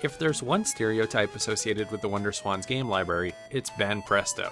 If there's one stereotype associated with the WonderSwan's game library, it's Banpresto.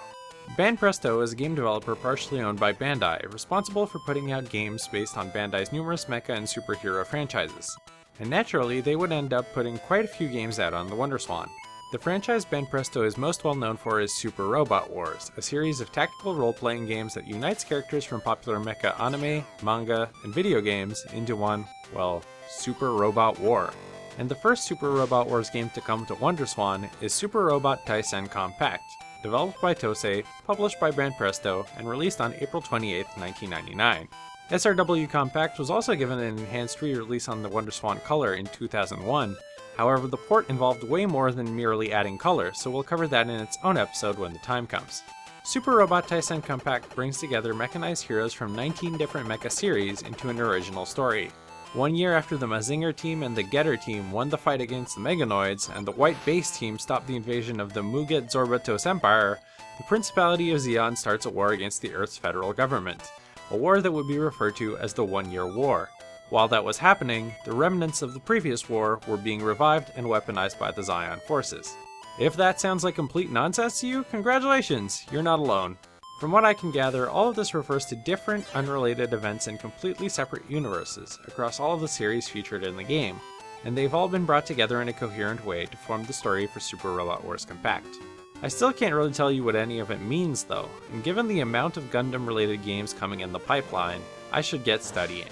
Banpresto is a game developer partially owned by Bandai, responsible for putting out games based on Bandai's numerous mecha and superhero franchises. And naturally, they would end up putting quite a few games out on the WonderSwan. The franchise Banpresto is most well known for is Super Robot Wars, a series of tactical role-playing games that unites characters from popular mecha anime, manga, and video games into one, well, Super Robot War. And the first Super Robot Wars game to come to WonderSwan is Super Robot Taisen Compact, developed by Tose, published by Banpresto, and released on April 28, 1999. SRW Compact was also given an enhanced re-release on the WonderSwan Color in 2001, however the port involved way more than merely adding color, so we'll cover that in its own episode when the time comes. Super Robot Taisen Compact brings together mechanized heroes from 19 different mecha series into an original story. 1 year after the Mazinger team and the Getter team won the fight against the Meganoids, and the White Base team stopped the invasion of the Muget Zorbatos Empire, the Principality of Zeon starts a war against the Earth's federal government, a war that would be referred to as the 1 Year War. While that was happening, the remnants of the previous war were being revived and weaponized by the Zion forces. If that sounds like complete nonsense to you, congratulations, you're not alone. From what I can gather, all of this refers to different, unrelated events in completely separate universes across all of the series featured in the game, and they've all been brought together in a coherent way to form the story for Super Robot Wars Compact. I still can't really tell you what any of it means though, and given the amount of Gundam-related games coming in the pipeline, I should get studying.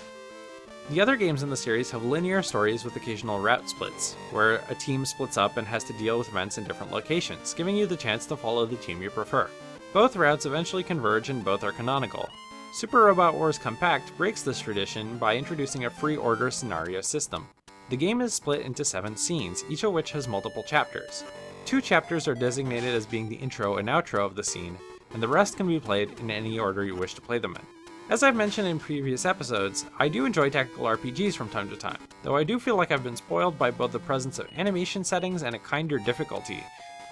The other games in the series have linear stories with occasional route splits, where a team splits up and has to deal with events in different locations, giving you the chance to follow the team you prefer. Both routes eventually converge and both are canonical. Super Robot Wars Compact breaks this tradition by introducing a free order scenario system. The game is split into 7 scenes, each of which has multiple chapters. 2 chapters are designated as being the intro and outro of the scene, and the rest can be played in any order you wish to play them in. As I've mentioned in previous episodes, I do enjoy tactical RPGs from time to time, though I do feel like I've been spoiled by both the presence of animation settings and a kinder difficulty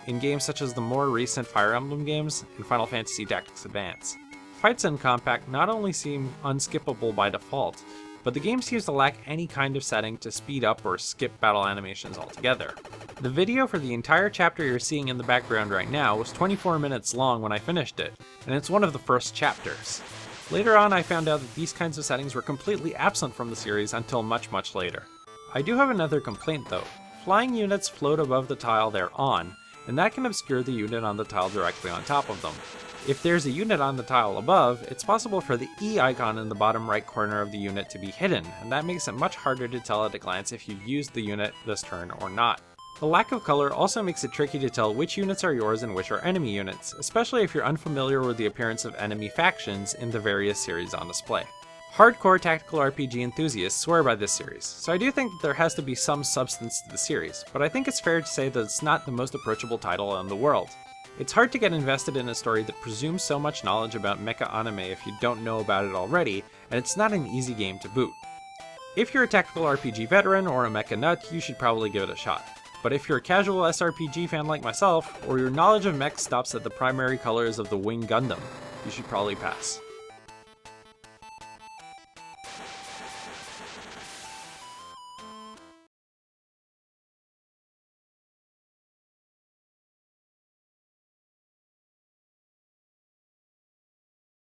in games such as the more recent Fire Emblem games and Final Fantasy Tactics Advance. Fights in Compact not only seem unskippable by default, but the game seems to lack any kind of setting to speed up or skip battle animations altogether. The video for the entire chapter you're seeing in the background right now was 24 minutes long when I finished it, and it's one of the first chapters. Later on I found out that these kinds of settings were completely absent from the series until much later. I do have another complaint though. Flying units float above the tile they're on, and that can obscure the unit on the tile directly on top of them. If there's a unit on the tile above, it's possible for the E icon in the bottom right corner of the unit to be hidden, and that makes it much harder to tell at a glance if you've used the unit this turn or not. The lack of color also makes it tricky to tell which units are yours and which are enemy units, especially if you're unfamiliar with the appearance of enemy factions in the various series on display. Hardcore tactical RPG enthusiasts swear by this series, so I do think that there has to be some substance to the series, but I think it's fair to say that it's not the most approachable title in the world. It's hard to get invested in a story that presumes so much knowledge about mecha anime if you don't know about it already, and it's not an easy game to boot. If you're a tactical RPG veteran or a mecha nut, you should probably give it a shot. But if you're a casual SRPG fan like myself, or your knowledge of mech stops at the primary colors of the Wing Gundam, you should probably pass.